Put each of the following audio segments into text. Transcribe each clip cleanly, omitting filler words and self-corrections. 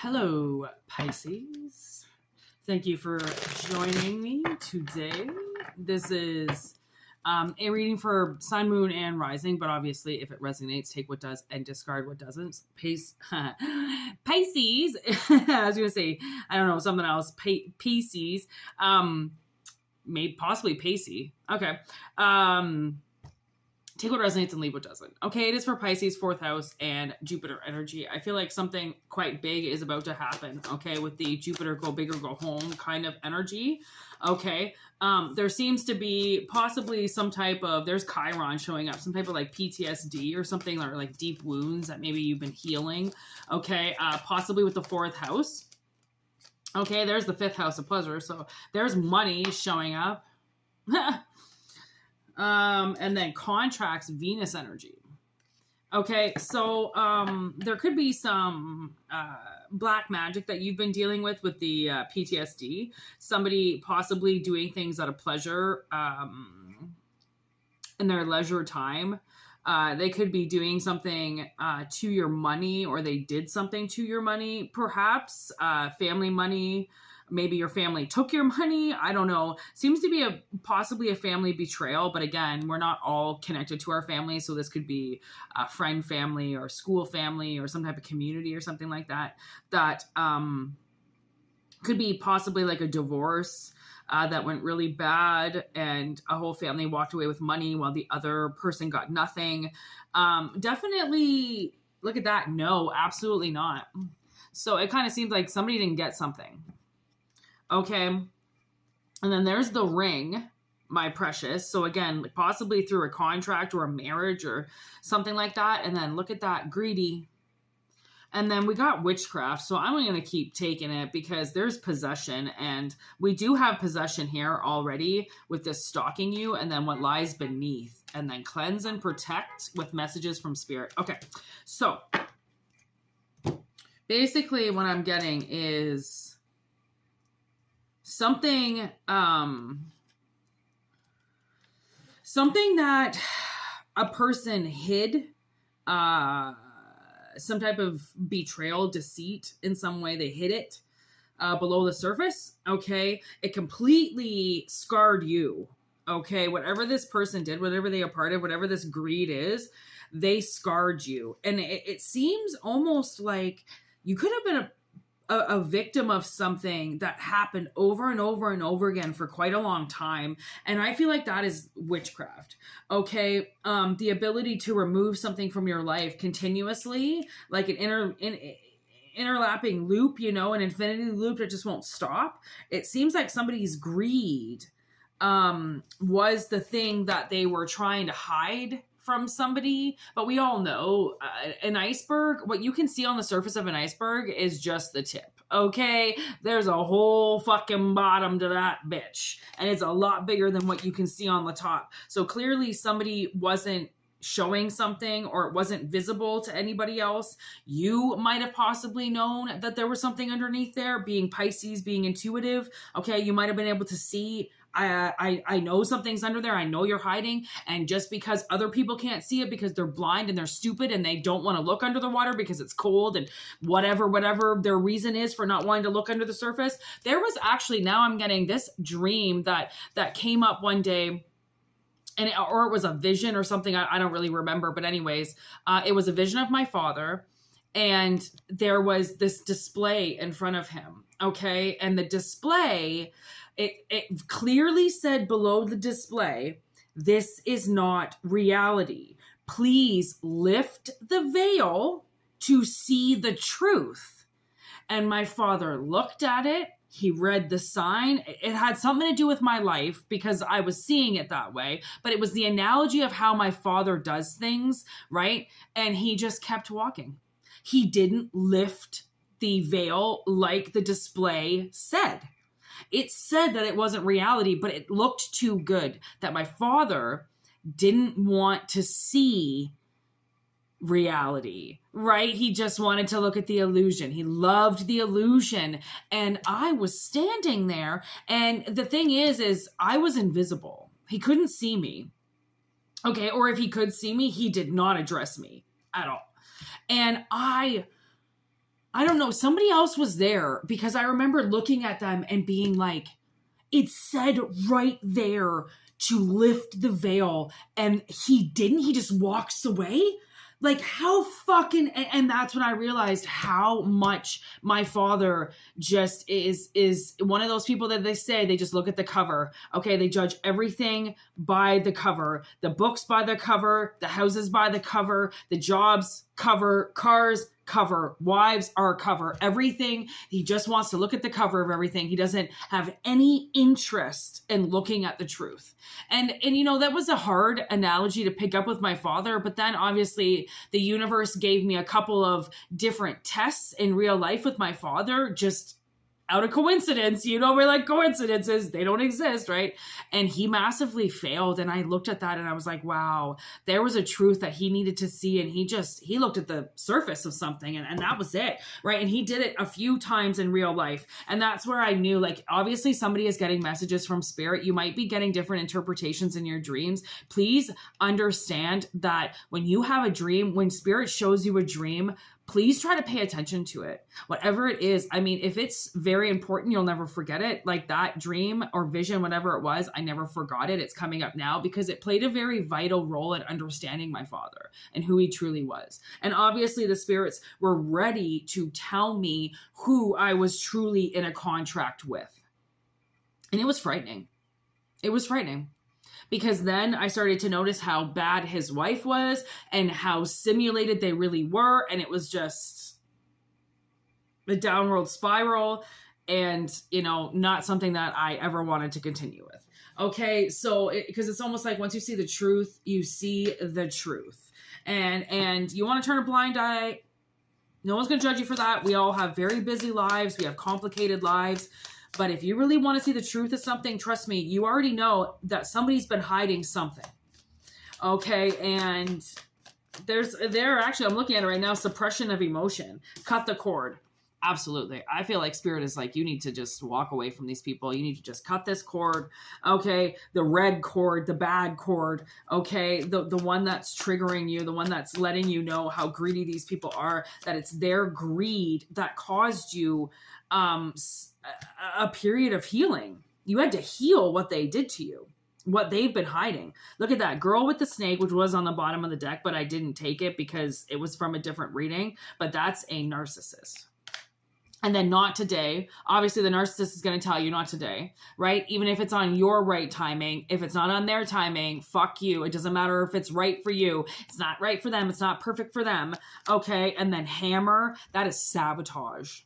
Hello, Pisces. Thank you for joining me today. This is a reading for Sun, Moon, and Rising, but obviously, if it resonates, take what does and discard what doesn't. Pisces. I was going to say, I don't know, something else. Pisces. Maybe possibly Pacey. Okay. Take what resonates and leave what doesn't. Okay, it is for Pisces, 4th house, and Jupiter energy. I feel like something quite big is about to happen, okay, with the Jupiter go big or go home kind of energy, okay? There seems to be possibly some type of, there's Chiron showing up, some type of like PTSD or something, or like deep wounds that maybe you've been healing, okay? Possibly with the 4th house. Okay, there's the 5th house of pleasure, so there's money showing up. And then contracts, Venus energy. Okay, so there could be some black magic that you've been dealing with the PTSD. Somebody possibly doing things out of pleasure in their leisure time. They could be doing something to your money, or they did something to your money, perhaps family money. Maybe your family took your money. I don't know. Seems to be possibly a family betrayal. But again, we're not all connected to our family. So this could be a friend family or school family or some type of community or something like that. That could be possibly like a divorce that went really bad and a whole family walked away with money while the other person got nothing. Definitely look at that. No, absolutely not. So it kind of seems like somebody didn't get something. Okay, and then there's the ring, my precious. So again, possibly through a contract or a marriage or something like that. And then look at that, greedy. And then we got witchcraft. So I'm going to keep taking it because there's possession. And we do have possession here already with this stalking you. And then what lies beneath. And then cleanse and protect with messages from spirit. Okay, so basically what I'm getting is something that a person hid, some type of betrayal, deceit in some way. They hid it below the surface. Okay, it completely scarred you. Okay, whatever this person did, whatever they are part of, whatever this greed is, they scarred you. And it seems almost like you could have been a victim of something that happened over and over and over again for quite a long time. And I feel like that is witchcraft. Okay. The ability to remove something from your life continuously, like an interlapping loop, you know, an infinity loop that just won't stop. It seems like somebody's greed was the thing that they were trying to hide from somebody. But we all know an iceberg, what you can see on the surface of an iceberg is just the tip. Okay, there's a whole fucking bottom to that bitch, and it's a lot bigger than what you can see on the top. So clearly somebody wasn't showing something, or it wasn't visible to anybody else. You might have possibly known that there was something underneath there, being Pisces, being intuitive. Okay, you might have been able to see, I know something's under there. I know you're hiding. And just because other people can't see it because they're blind and they're stupid and they don't want to look under the water because it's cold and whatever their reason is for not wanting to look under the surface. There was actually, now I'm getting this dream that came up one day, and or it was a vision or something. I don't really remember. But anyways, it was a vision of my father. And there was this display in front of him. Okay. And the display, it clearly said below the display, this is not reality. Please lift the veil to see the truth. And my father looked at it. He read the sign. It had something to do with my life because I was seeing it that way. But it was the analogy of how my father does things, right? And he just kept walking. He didn't lift the veil like the display said. It said that it wasn't reality, but it looked too good, that my father didn't want to see reality, right? He just wanted to look at the illusion. He loved the illusion. And I was standing there. And the thing is I was invisible. He couldn't see me. Okay. Or if he could see me, he did not address me at all. And I I don't know, somebody else was there, because I remember looking at them and being like, it said right there to lift the veil, and he didn't. He just walks away. Like, how fucking, and that's when I realized how much my father just is one of those people that they say they just look at the cover. Okay, they judge everything by the cover. The books by the cover, the houses by the cover, the jobs cover, cars cover, wives are cover, everything. He just wants to look at the cover of everything. He doesn't have any interest in looking at the truth. And you know, that was a hard analogy to pick up with my father, but then obviously the universe gave me a couple of different tests in real life with my father, just out of coincidence. You know, we're like, coincidences, they don't exist, right? And he massively failed. And I looked at that and I was like, wow, there was a truth that he needed to see. And he looked at the surface of something, and that was it, right? And he did it a few times in real life. And that's where I knew, like, obviously somebody is getting messages from spirit. You might be getting different interpretations in your dreams. Please understand that when you have a dream, when spirit shows you a dream, please try to pay attention to it. Whatever it is. I mean, if it's very important, you'll never forget it. Like that dream or vision, whatever it was, I never forgot it. It's coming up now because it played a very vital role in understanding my father and who he truly was. And obviously the spirits were ready to tell me who I was truly in a contract with. And it was frightening. It was frightening. Because then I started to notice how bad his wife was and how simulated they really were. And it was just a downward spiral and, you know, not something that I ever wanted to continue with. Okay, so because it's almost like once you see the truth, you see the truth. And you want to turn a blind eye. No one's going to judge you for that. We all have very busy lives. We have complicated lives. But if you really want to see the truth of something, trust me, you already know that somebody's been hiding something. Okay, and actually, I'm looking at it right now, suppression of emotion. Cut the cord. Absolutely. I feel like spirit is like, you need to just walk away from these people. You need to just cut this cord. Okay, the red cord, the bad cord. Okay, the one that's triggering you, the one that's letting you know how greedy these people are, that it's their greed that caused you a period of healing. You had to heal what they did to you, what they've been hiding. Look at that girl with the snake, which was on the bottom of the deck, but I didn't take it because it was from a different reading, but that's a narcissist. And then not today. Obviously the narcissist is going to tell you not today, right? Even if it's on your right timing, if it's not on their timing, fuck you. It doesn't matter if it's right for you. It's not right for them. It's not perfect for them. Okay. And then hammer, that is sabotage.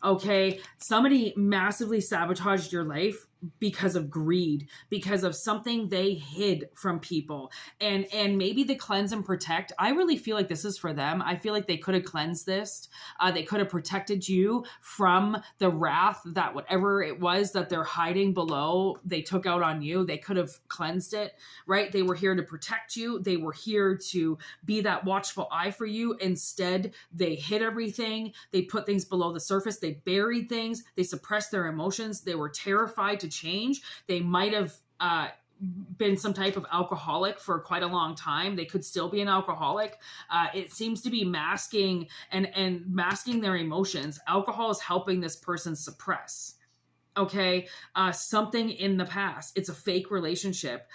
Okay, somebody massively sabotaged your life because of greed, because of something they hid from people. And maybe the cleanse and protect, I really feel like this is for them. I feel like they could have cleansed this. They could have protected you from the wrath that whatever it was that they're hiding below, they took out on you. They could have cleansed it, right? They were here to protect you. They were here to be that watchful eye for you. Instead, they hid everything. They put things below the surface. They buried things. They suppressed their emotions. They were terrified to change. They might have been some type of alcoholic for quite a long time. They could still be an alcoholic. It seems to be masking and masking their emotions. Alcohol is helping this person suppress. Okay, something in the past. It's a fake relationship.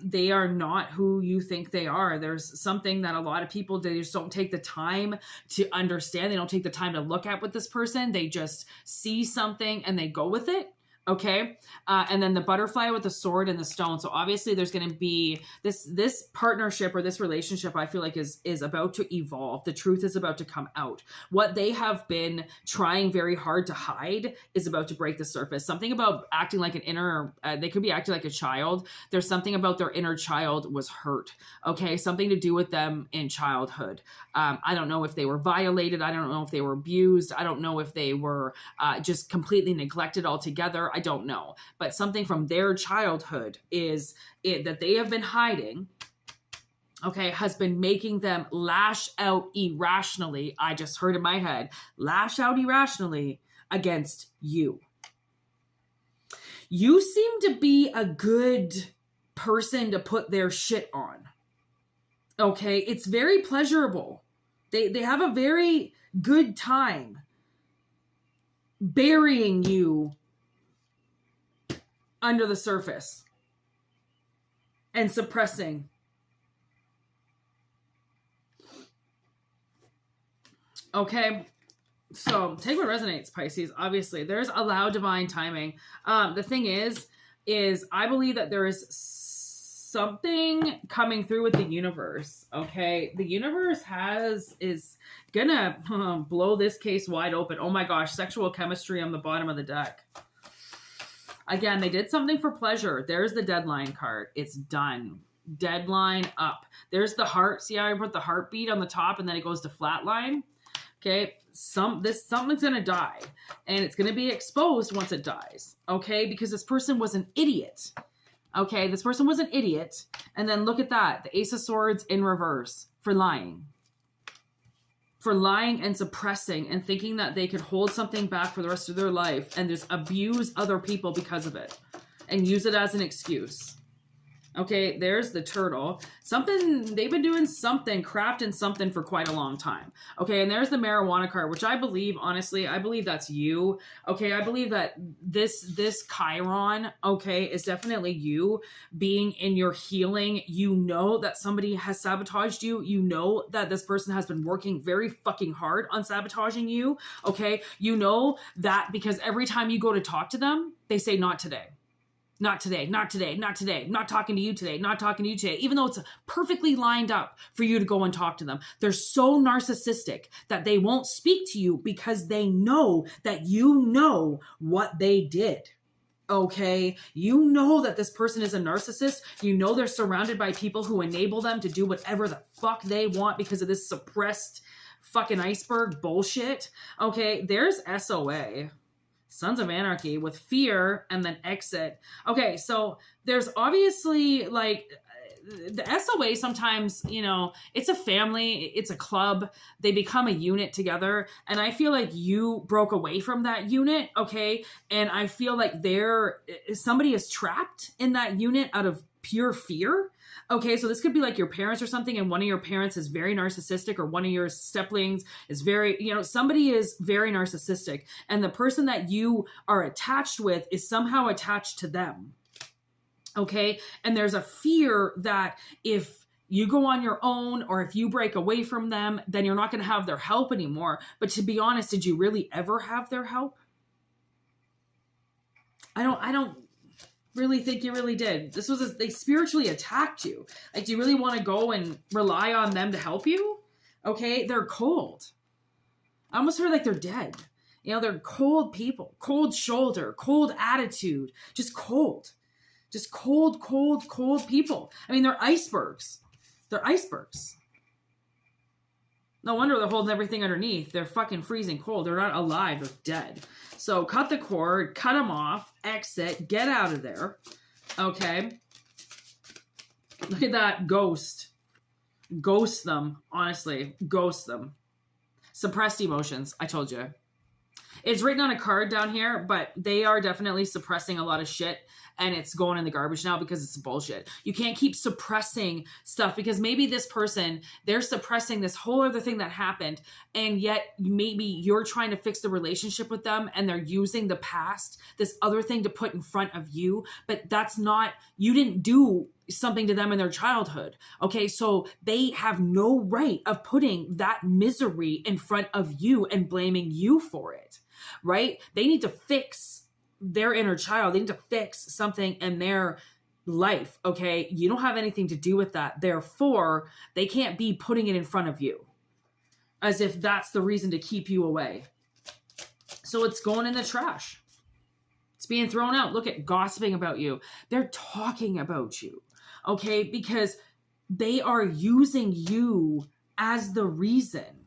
They are not who you think they are. There's something that a lot of people, they just don't take the time to understand. They don't take the time to look at with this person. They just see something and they go with it. Okay. And then the butterfly with the sword and the stone. So obviously there's going to be this partnership or this relationship, I feel like is about to evolve. The truth is about to come out. What they have been trying very hard to hide is about to break the surface. Something about acting like an inner, they could be acting like a child. There's something about their inner child was hurt. Okay. Something to do with them in childhood. I don't know if they were violated. I don't know if they were abused. I don't know if they were just completely neglected altogether. I don't know, but something from their childhood is it that they have been hiding, okay, has been making them lash out irrationally. I just heard in my head, lash out irrationally against you. You seem to be a good person to put their shit on. Okay, it's very pleasurable. They have a very good time burying you under the surface and suppressing. Okay, so take what resonates, Pisces. Obviously, there's allowed divine timing. The thing is I believe that there is something coming through with the universe. Okay, the universe is gonna blow this case wide open. Oh my gosh, sexual chemistry on the bottom of the deck. Again, they did something for pleasure. There's the deadline card. It's done. Deadline up. There's the heart. See how I put the heartbeat on the top and then it goes to flatline? Okay, something's gonna die, and it's gonna be exposed once it dies. Okay, because this person was an idiot. Okay, this person was an idiot, and then look at that, the Ace of Swords in reverse for lying and suppressing and thinking that they could hold something back for the rest of their life and just abuse other people because of it and use it as an excuse. Okay, there's the turtle. They've been doing something, crafting something for quite a long time. Okay, and there's the marijuana card, which I believe, honestly, I believe that's you. Okay, I believe that this Chiron, okay, is definitely you being in your healing. You know that somebody has sabotaged you. You know that this person has been working very fucking hard on sabotaging you. Okay, you know that because every time you go to talk to them, they say, not today. Not today, not today, not today, not talking to you today, not talking to you today, even though it's perfectly lined up for you to go and talk to them. They're so narcissistic that they won't speak to you because they know that you know what they did. Okay, you know that this person is a narcissist. You know they're surrounded by people who enable them to do whatever the fuck they want because of this suppressed fucking iceberg bullshit. Okay, there's SOA. Sons of Anarchy with fear and then exit. Okay, so there's obviously like the SOA sometimes, you know, it's a family, it's a club, they become a unit together. And I feel like you broke away from that unit, okay? And I feel like somebody is trapped in that unit out of pure fear. Okay, so this could be like your parents or something, and one of your parents is very narcissistic, or one of your siblings is very, you know, somebody is very narcissistic, and the person that you are attached with is somehow attached to them. Okay, and there's a fear that if you go on your own or if you break away from them, then you're not going to have their help anymore. But to be honest, did you really ever have their help? I don't really think you really did. They spiritually attacked you. Like, do you really want to go and rely on them to help you? Okay, they're cold. I almost heard like they're dead. You know, they're cold people, cold shoulder, cold attitude, just cold people. I mean, they're icebergs. They're icebergs. No wonder they're holding everything underneath. They're fucking freezing cold. They're not alive. They're dead. So cut the cord, cut them off, exit, get out of there. Okay. Look at that ghost. Ghost them. Honestly, ghost them. Suppressed emotions. I told you. It's written on a card down here, but they are definitely suppressing a lot of shit, and it's going in the garbage now because it's bullshit. You can't keep suppressing stuff because maybe this person, they're suppressing this whole other thing that happened, and yet maybe you're trying to fix the relationship with them and they're using the past, this other thing to put in front of you, but that's not, you didn't do something to them in their childhood. Okay, so they have no right of putting that misery in front of you and blaming you for it, right? They need to fix their inner child. They need to fix something in their life, okay? You don't have anything to do with that. Therefore, they can't be putting it in front of you as if that's the reason to keep you away. So it's going in the trash. It's being thrown out. Look at gossiping about you. They're talking about you, okay? Because they are using you as the reason.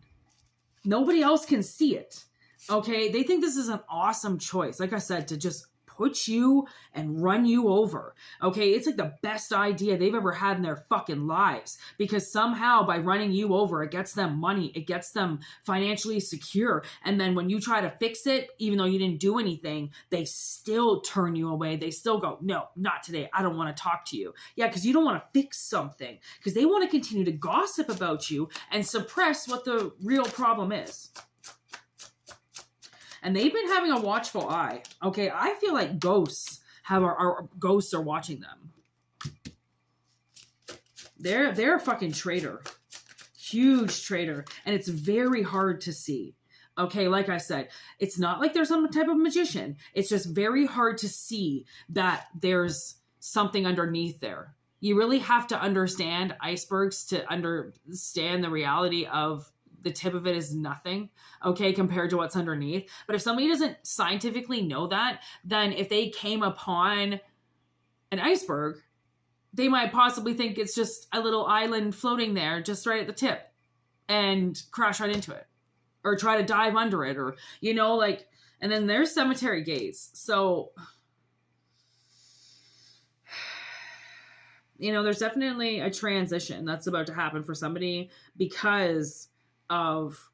Nobody else can see it, okay? They think this is an awesome choice, like I said, to just put you and run you over, okay? It's like the best idea they've ever had in their fucking lives, because somehow by running you over, it gets them money, it gets them financially secure, and then when you try to fix it, even though you didn't do anything, they still turn you away. They still go, no, not today, I don't want to talk to you. Yeah, because you don't want to fix something, because they want to continue to gossip about you and suppress what the real problem is. And they've been having a watchful eye. Okay, I feel like ghosts our ghosts are watching them. They're a fucking traitor. Huge traitor. And it's very hard to see. Okay, like I said, it's not like there's some type of magician. It's just very hard to see that there's something underneath there. You really have to understand icebergs to understand the reality of the tip of it is nothing, okay, compared to what's underneath. But if somebody doesn't scientifically know that, then if they came upon an iceberg, they might possibly think it's just a little island floating there just right at the tip and crash right into it or try to dive under it or, you know, like, and then there's cemetery gates. So, you know, there's definitely a transition that's about to happen for somebody because of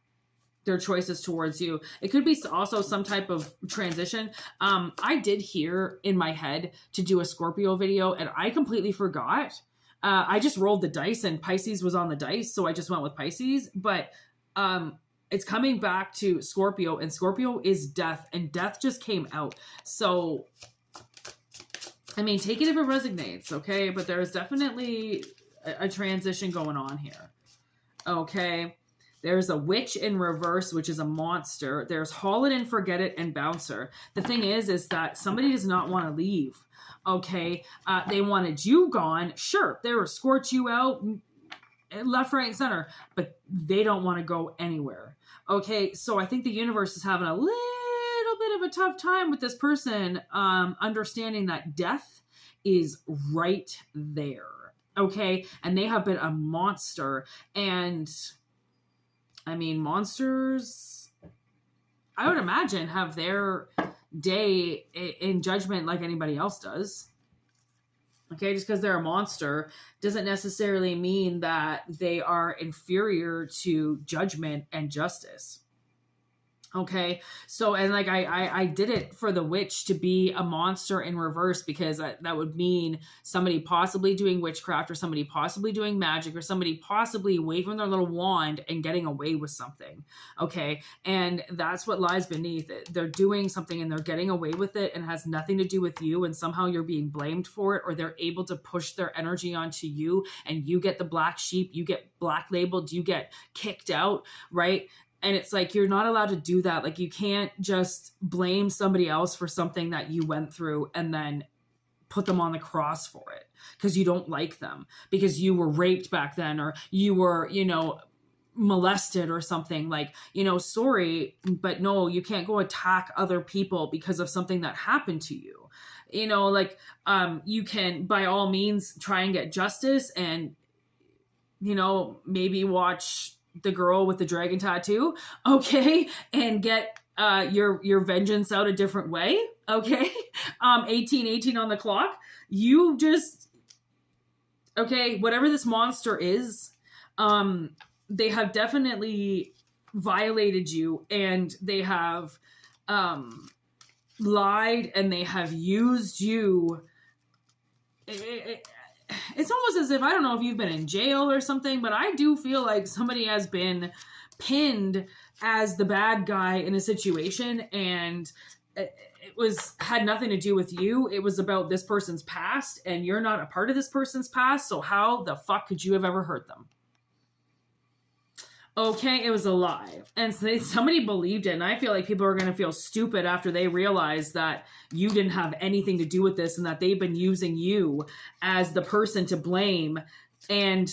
their choices towards you. It could be also some type of transition. I did hear in my head to do a Scorpio video and I completely forgot. I just rolled the dice and Pisces was on the dice. So I just went with Pisces, but it's coming back to Scorpio and Scorpio is death and death just came out. So I mean, take it if it resonates, okay? But there's definitely a transition going on here, okay? There's a witch in reverse, which is a monster. There's haul it and forget it and bouncer. The thing is that somebody does not want to leave, okay? They wanted you gone. Sure, they will escort you out left, right, and center, but they don't want to go anywhere, okay? So I think the universe is having a little bit of a tough time with this person understanding that death is right there, okay? And they have been a monster. And I mean, monsters, I would imagine, have their day in judgment like anybody else does. Okay, just because they're a monster doesn't necessarily mean that they are inferior to judgment and justice. Okay, so, and like I did it for the witch to be a monster in reverse because that would mean somebody possibly doing witchcraft or somebody possibly doing magic or somebody possibly waving their little wand and getting away with something. Okay, and that's what lies beneath it. They're doing something and they're getting away with it and has nothing to do with you, and somehow you're being blamed for it, or they're able to push their energy onto you and you get the black sheep, you get black labeled, you get kicked out, right? And it's like, you're not allowed to do that. Like, you can't just blame somebody else for something that you went through and then put them on the cross for it because you don't like them, because you were raped back then, or you were, you know, molested or something. Like, you know, sorry, but no, you can't go attack other people because of something that happened to you. You know, like, you can by all means try and get justice and, you know, maybe watch The Girl with the Dragon Tattoo, okay, and get your vengeance out a different way, okay? 18 on the clock. You just, okay, whatever this monster is, they have definitely violated you, and they have lied, and they have used you. It's almost as if, I don't know if you've been in jail or something, but I do feel like somebody has been pinned as the bad guy in a situation, and it had nothing to do with you. It was about this person's past, and you're not a part of this person's past, so how the fuck could you have ever hurt them? Okay, it was a lie. And so somebody believed it, and I feel like people are going to feel stupid after they realize that you didn't have anything to do with this and that they've been using you as the person to blame and,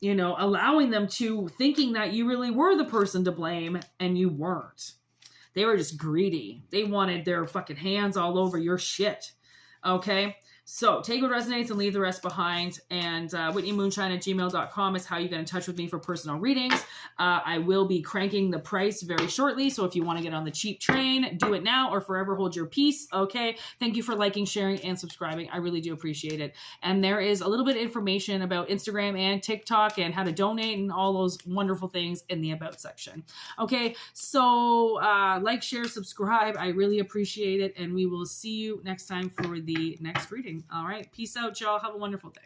you know, allowing them to thinking that you really were the person to blame and you weren't. They were just greedy. They wanted their fucking hands all over your shit. Okay? So take what resonates and leave the rest behind. And whitneymoonshine@gmail.com is how you get in touch with me for personal readings. I will be cranking the price very shortly. So if you want to get on the cheap train, do it now or forever hold your peace. Okay. Thank you for liking, sharing, and subscribing. I really do appreciate it. And there is a little bit of information about Instagram and TikTok and how to donate and all those wonderful things in the about section. Okay. So like, share, subscribe. I really appreciate it. And we will see you next time for the next reading. All right. Peace out, y'all. Have a wonderful day.